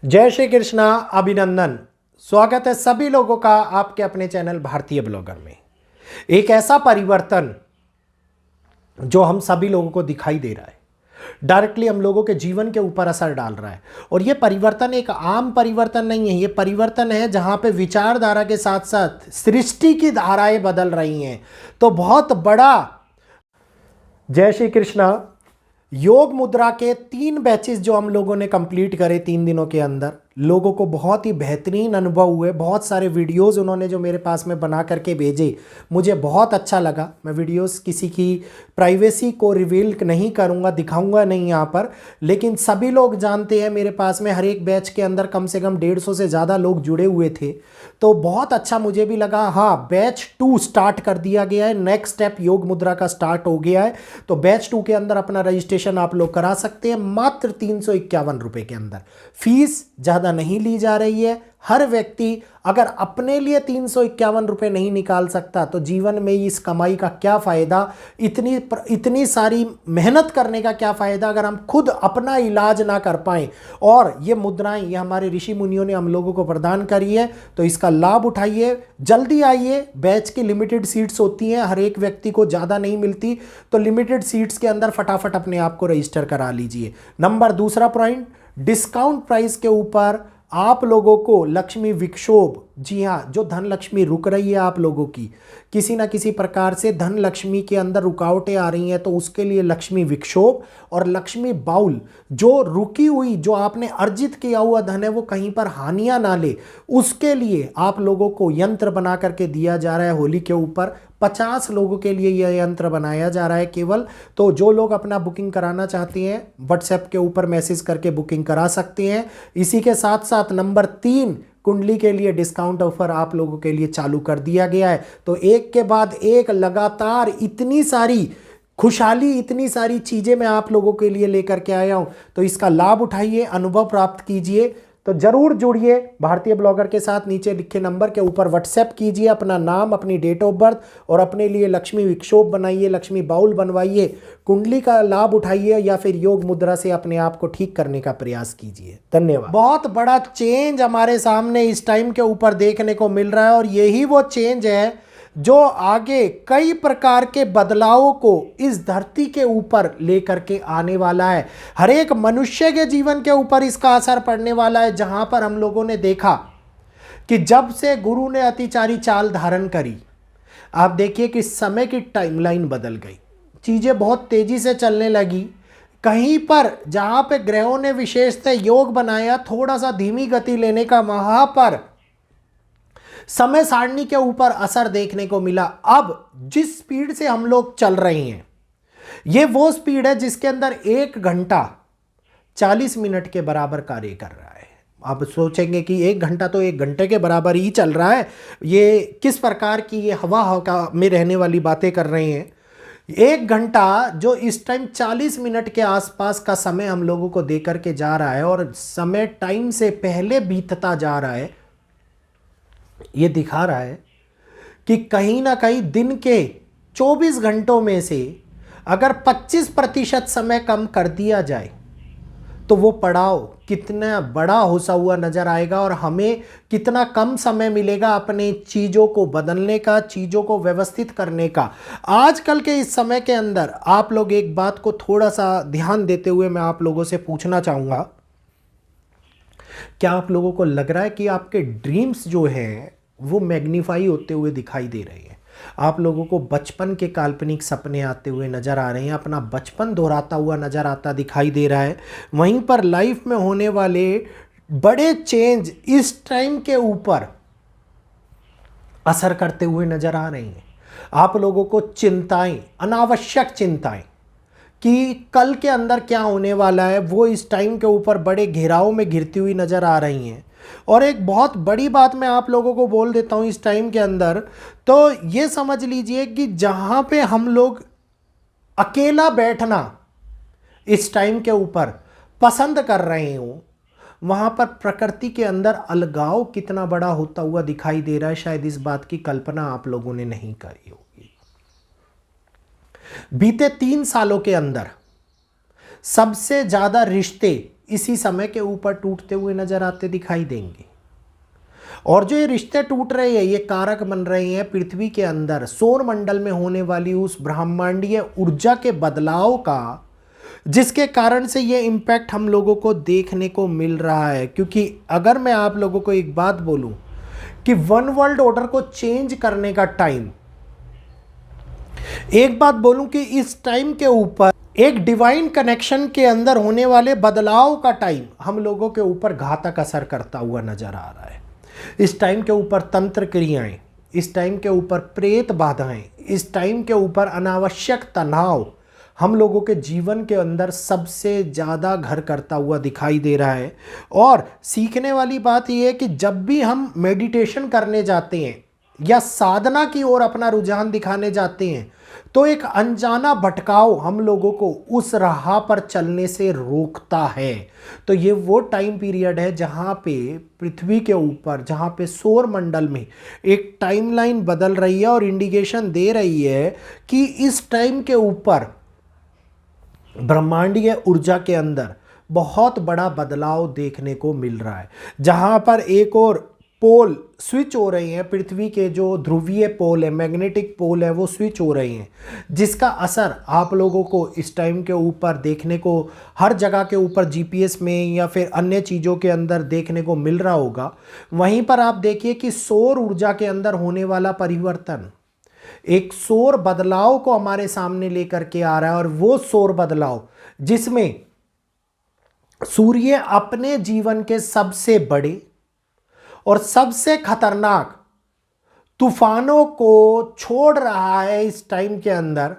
जय श्री कृष्णा। अभिनंदन। स्वागत है सभी लोगों का आपके अपने चैनल भारतीय ब्लॉगर में। एक ऐसा परिवर्तन जो हम सभी लोगों को दिखाई दे रहा है, डायरेक्टली हम लोगों के जीवन के ऊपर असर डाल रहा है। और यह परिवर्तन एक आम परिवर्तन नहीं है, यह परिवर्तन है जहां पे विचारधारा के साथ साथ सृष्टि की धाराएं बदल रही हैं। तो बहुत बड़ा जय श्री कृष्णा। योग मुद्रा के 3 बैचेस जो हम लोगों ने कंप्लीट करे 3 दिनों के अंदर, लोगों को बहुत ही बेहतरीन अनुभव हुए। बहुत सारे वीडियोस उन्होंने जो मेरे पास में बना करके भेजे, मुझे बहुत अच्छा लगा। मैं वीडियोस किसी की प्राइवेसी को रिवील नहीं करूंगा, दिखाऊंगा नहीं यहाँ पर, लेकिन सभी लोग जानते हैं मेरे पास में हर एक बैच के अंदर कम से कम 150 से ज़्यादा लोग जुड़े हुए थे। तो बहुत अच्छा मुझे भी लगा। हाँ, बैच 2 स्टार्ट कर दिया गया है। नेक्स्ट स्टेप योग मुद्रा का स्टार्ट हो गया है। तो बैच 2 के अंदर अपना रजिस्ट्रेशन आप लोग करा सकते हैं मात्र 351 रुपये के अंदर। फीस ज़्यादा नहीं ली जा रही है। हर व्यक्ति अगर अपने लिए 351 रुपये नहीं निकाल सकता तो जीवन में इस कमाई का क्या फ़ायदा, इतनी सारी मेहनत करने का क्या फ़ायदा अगर हम खुद अपना इलाज ना कर पाएं। और ये मुद्राएं ये हमारे ऋषि मुनियों ने हम लोगों को प्रदान करी है, तो इसका लाभ उठाइए। जल्दी आइए। बैच की लिमिटेड सीट्स होती हैं, हर एक व्यक्ति को ज़्यादा नहीं मिलती, तो लिमिटेड सीट्स के अंदर फटाफट अपने आप को रजिस्टर करा लीजिए। नंबर दूसरा पॉइंट, डिस्काउंट प्राइस के ऊपर आप लोगों को लक्ष्मी विक्षोभ, जी हाँ, जो धन लक्ष्मी रुक रही है आप लोगों की, किसी ना किसी प्रकार से धन लक्ष्मी के अंदर रुकावटें आ रही हैं, तो उसके लिए लक्ष्मी विक्षोभ और लक्ष्मी बाउल, जो रुकी हुई, जो आपने अर्जित किया हुआ धन है वो कहीं पर हानियां ना ले, उसके लिए आप लोगों को यंत्र बना करके दिया जा रहा है। होली के ऊपर 50 लोगों के लिए यह यंत्र बनाया जा रहा है केवल। तो जो लोग अपना बुकिंग कराना चाहते हैं व्हाट्सएप के ऊपर मैसेज करके बुकिंग करा सकते हैं। इसी के साथ साथ नंबर 3, कुंडली के लिए डिस्काउंट ऑफर आप लोगों के लिए चालू कर दिया गया है। तो एक के बाद एक लगातार इतनी सारी खुशहाली, इतनी सारी चीज़ें मैं आप लोगों के लिए लेकर के आया हूं, तो इसका लाभ उठाइए, अनुभव प्राप्त कीजिए। तो जरूर जुड़िए भारतीय ब्लॉगर के साथ। नीचे लिखे नंबर के ऊपर व्हाट्सएप कीजिए अपना नाम, अपनी डेट ऑफ बर्थ, और अपने लिए लक्ष्मी विक्षोभ बनाइए, लक्ष्मी बाउल बनवाइए, कुंडली का लाभ उठाइए, या फिर योग मुद्रा से अपने आप को ठीक करने का प्रयास कीजिए। धन्यवाद। बहुत बड़ा चेंज हमारे सामने इस टाइम के ऊपर देखने को मिल रहा है, और यही वो चेंज है जो आगे कई प्रकार के बदलावों को इस धरती के ऊपर लेकर के आने वाला है। हर एक मनुष्य के जीवन के ऊपर इसका असर पड़ने वाला है। जहां पर हम लोगों ने देखा कि जब से गुरु ने अतिचारी चाल धारण करी, आप देखिए कि समय की टाइमलाइन बदल गई, चीजें बहुत तेजी से चलने लगी। कहीं पर जहां पे ग्रहों ने विशेषतः योग बनाया थोड़ा सा धीमी गति लेने का, वहां पर समय सारणी के ऊपर असर देखने को मिला। अब जिस स्पीड से हम लोग चल रहे हैं, ये वो स्पीड है जिसके अंदर 1 घंटा 40 मिनट के बराबर कार्य कर रहा है। आप सोचेंगे कि 1 घंटा तो 1 घंटे के बराबर ही चल रहा है, ये किस प्रकार की ये हवा में रहने वाली बातें कर रहे हैं। 1 घंटा जो इस टाइम 40 मिनट के आसपास का समय हम लोगों को दे करके जा रहा है, और समय टाइम से पहले बीतता जा रहा है। ये दिखा रहा है कि कहीं ना कहीं दिन के 24 घंटों में से अगर 25% समय कम कर दिया जाए तो वो पड़ाव कितना बड़ा होता हुआ नजर आएगा, और हमें कितना कम समय मिलेगा अपने चीज़ों को बदलने का, चीज़ों को व्यवस्थित करने का। आजकल के इस समय के अंदर आप लोग एक बात को थोड़ा सा ध्यान देते हुए मैं आप लोगों से पूछना चाहूँगा, क्या आप लोगों को लग रहा है कि आपके ड्रीम्स जो हैं वो मैग्नीफाई होते हुए दिखाई दे रहे हैं? आप लोगों को बचपन के काल्पनिक सपने आते हुए नजर आ रहे हैं, अपना बचपन दोहराता हुआ नजर आता दिखाई दे रहा है। वहीं पर लाइफ में होने वाले बड़े चेंज इस टाइम के ऊपर असर करते हुए नजर आ रहे हैं। आप लोगों को चिंताएं, अनावश्यक चिंताएं कि कल के अंदर क्या होने वाला है, वो इस टाइम के ऊपर बड़े घेराव में घिरती हुई नजर आ रही हैं। और एक बहुत बड़ी बात मैं आप लोगों को बोल देता हूं इस टाइम के अंदर, तो ये समझ लीजिए कि जहां पे हम लोग अकेला बैठना इस टाइम के ऊपर पसंद कर रहे हो, वहां पर प्रकृति के अंदर अलगाव कितना बड़ा होता हुआ दिखाई दे रहा है। शायद इस बात की कल्पना आप लोगों ने नहीं करी होगी। बीते 3 सालों के अंदर सबसे ज्यादा रिश्ते इसी समय के ऊपर टूटते हुए नजर आते दिखाई देंगे। और जो ये रिश्ते टूट रहे हैं, ये कारक बन रहे हैं पृथ्वी के अंदर सौर मंडल में होने वाली उस ब्रह्मांडीय ऊर्जा के बदलाव का, जिसके कारण से ये इम्पैक्ट हम लोगों को देखने को मिल रहा है। क्योंकि अगर मैं आप लोगों को एक बात बोलूं कि वन वर्ल्ड ऑर्डर को चेंज करने का टाइम, एक बात बोलूं कि इस टाइम के ऊपर एक डिवाइन कनेक्शन के अंदर होने वाले बदलाव का टाइम हम लोगों के ऊपर घातक असर करता हुआ नजर आ रहा है। इस टाइम के ऊपर तंत्र क्रियाएं, इस टाइम के ऊपर प्रेत बाधाएं, इस टाइम के ऊपर अनावश्यक तनाव हम लोगों के जीवन के अंदर सबसे ज़्यादा घर करता हुआ दिखाई दे रहा है। और सीखने वाली बात यह है कि जब भी हम मेडिटेशन करने जाते हैं या साधना की ओर अपना रुझान दिखाने जाते हैं, तो एक अनजाना भटकाव हम लोगों को उस राह पर चलने से रोकता है। तो ये वो टाइम पीरियड है जहाँ पे पृथ्वी के ऊपर, जहाँ पे सौर मंडल में एक टाइमलाइन बदल रही है और इंडिकेशन दे रही है कि इस टाइम के ऊपर ब्रह्मांडीय ऊर्जा के अंदर बहुत बड़ा बदलाव देखने को मिल रहा है। जहाँ पर एक और पोल स्विच हो रहे हैं, पृथ्वी के जो ध्रुवीय पोल है, मैग्नेटिक पोल है, वो स्विच हो रहे हैं, जिसका असर आप लोगों को इस टाइम के ऊपर देखने को हर जगह के ऊपर जीपीएस में या फिर अन्य चीज़ों के अंदर देखने को मिल रहा होगा। वहीं पर आप देखिए कि सौर ऊर्जा के अंदर होने वाला परिवर्तन एक सौर बदलाव को हमारे सामने लेकर के आ रहा है। और वो सौर बदलाव जिसमें सूर्य अपने जीवन के सबसे बड़े और सबसे खतरनाक तूफानों को छोड़ रहा है इस टाइम के अंदर,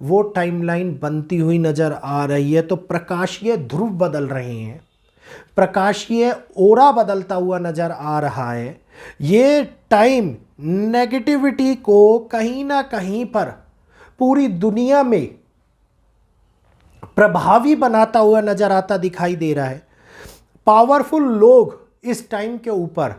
वो टाइमलाइन बनती हुई नजर आ रही है। तो प्रकाशीय ध्रुव बदल रहे हैं, प्रकाशीय ओरा बदलता हुआ नजर आ रहा है। ये टाइम नेगेटिविटी को कहीं ना कहीं पर पूरी दुनिया में प्रभावी बनाता हुआ नजर आता दिखाई दे रहा है। पावरफुल लोग इस टाइम के ऊपर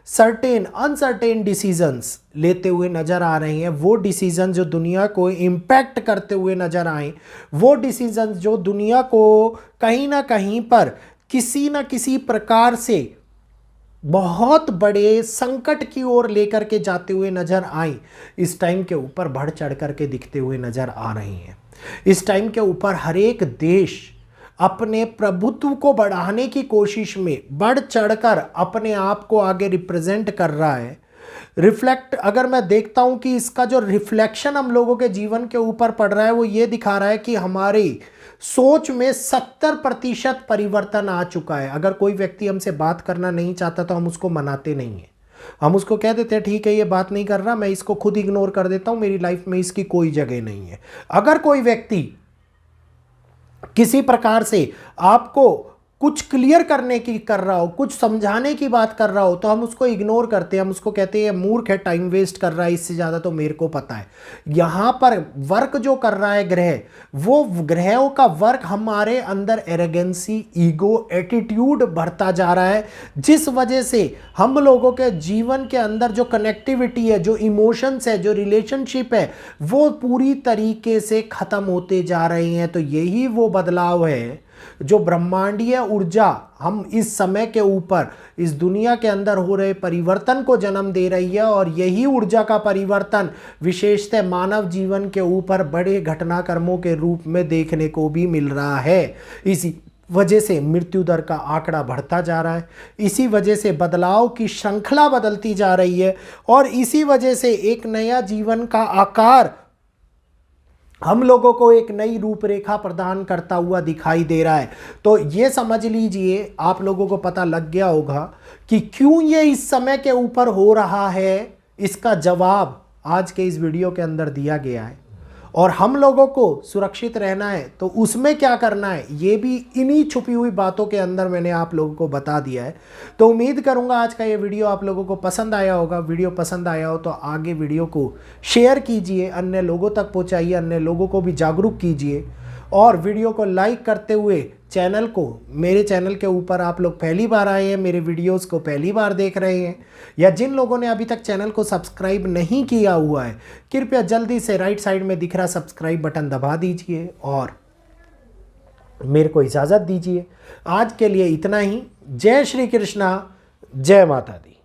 सर्टेन अनसर्टेन डिसीजंस लेते हुए नजर आ रहे हैं। वो डिसीजन जो दुनिया को इम्पैक्ट करते हुए नजर आए, वो डिसीजन जो दुनिया को कहीं ना कहीं पर किसी न किसी प्रकार से बहुत बड़े संकट की ओर लेकर के जाते हुए नजर आए, इस टाइम के ऊपर बढ़ चढ़ करके दिखते हुए नजर आ रही हैं। इस टाइम के ऊपर हर एक देश अपने प्रभुत्व को बढ़ाने की कोशिश में बढ़ चढ़कर अपने आप को आगे रिप्रेजेंट कर रहा है। रिफ्लेक्ट अगर मैं देखता हूं कि इसका जो रिफ्लेक्शन हम लोगों के जीवन के ऊपर पड़ रहा है, वो ये दिखा रहा है कि हमारी सोच में 70% परिवर्तन आ चुका है। अगर कोई व्यक्ति हमसे बात करना नहीं चाहता तो हम उसको मनाते नहीं हैं, हम उसको कह देते हैं ठीक है ये बात नहीं कर रहा, मैं इसको खुद इग्नोर कर देता हूं, मेरी लाइफ में इसकी कोई जगह नहीं है। अगर कोई व्यक्ति किसी प्रकार से आपको कुछ क्लियर करने की कर रहा हो, कुछ समझाने की बात कर रहा हो, तो हम उसको इग्नोर करते हैं, हम उसको कहते हैं मूर्ख है, टाइम वेस्ट कर रहा है, इससे ज़्यादा तो मेरे को पता है। यहाँ पर वर्क जो कर रहा है ग्रह, वो ग्रहों का वर्क हमारे अंदर एरोगेंसी, ईगो, एटीट्यूड बढ़ता जा रहा है, जिस वजह से हम लोगों के जीवन के अंदर जो कनेक्टिविटी है, जो इमोशंस है, जो रिलेशनशिप है, वो पूरी तरीके से ख़त्म होते जा रहे हैं। तो यही वो बदलाव है जो ब्रह्मांडीय ऊर्जा हम इस समय के ऊपर इस दुनिया के अंदर हो रहे परिवर्तन को जन्म दे रही है। और यही ऊर्जा का परिवर्तन विशेषतः मानव जीवन के ऊपर बड़े घटनाक्रमों के रूप में देखने को भी मिल रहा है। इसी वजह से मृत्यु दर का आंकड़ा बढ़ता जा रहा है, इसी वजह से बदलाव की श्रृंखला बदलती जा रही है, और इसी वजह से एक नया जीवन का आकार हम लोगों को एक नई रूपरेखा प्रदान करता हुआ दिखाई दे रहा है। तो ये समझ लीजिए, आप लोगों को पता लग गया होगा कि क्यों ये इस समय के ऊपर हो रहा है। इसका जवाब आज के इस वीडियो के अंदर दिया गया है, और हम लोगों को सुरक्षित रहना है तो उसमें क्या करना है, ये भी इन्हीं छुपी हुई बातों के अंदर मैंने आप लोगों को बता दिया है। तो उम्मीद करूंगा आज का ये वीडियो आप लोगों को पसंद आया होगा। वीडियो पसंद आया हो तो आगे वीडियो को शेयर कीजिए, अन्य लोगों तक पहुंचाइए, अन्य लोगों को भी जागरूक कीजिए। और वीडियो को लाइक करते हुए चैनल को, मेरे चैनल के ऊपर आप लोग पहली बार आए हैं, मेरे वीडियोस को पहली बार देख रहे हैं, या जिन लोगों ने अभी तक चैनल को सब्सक्राइब नहीं किया हुआ है, कृपया जल्दी से राइट साइड में दिख रहा सब्सक्राइब बटन दबा दीजिए और मेरे को इजाज़त दीजिए। आज के लिए इतना ही। जय श्री कृष्णा, जय माता दी।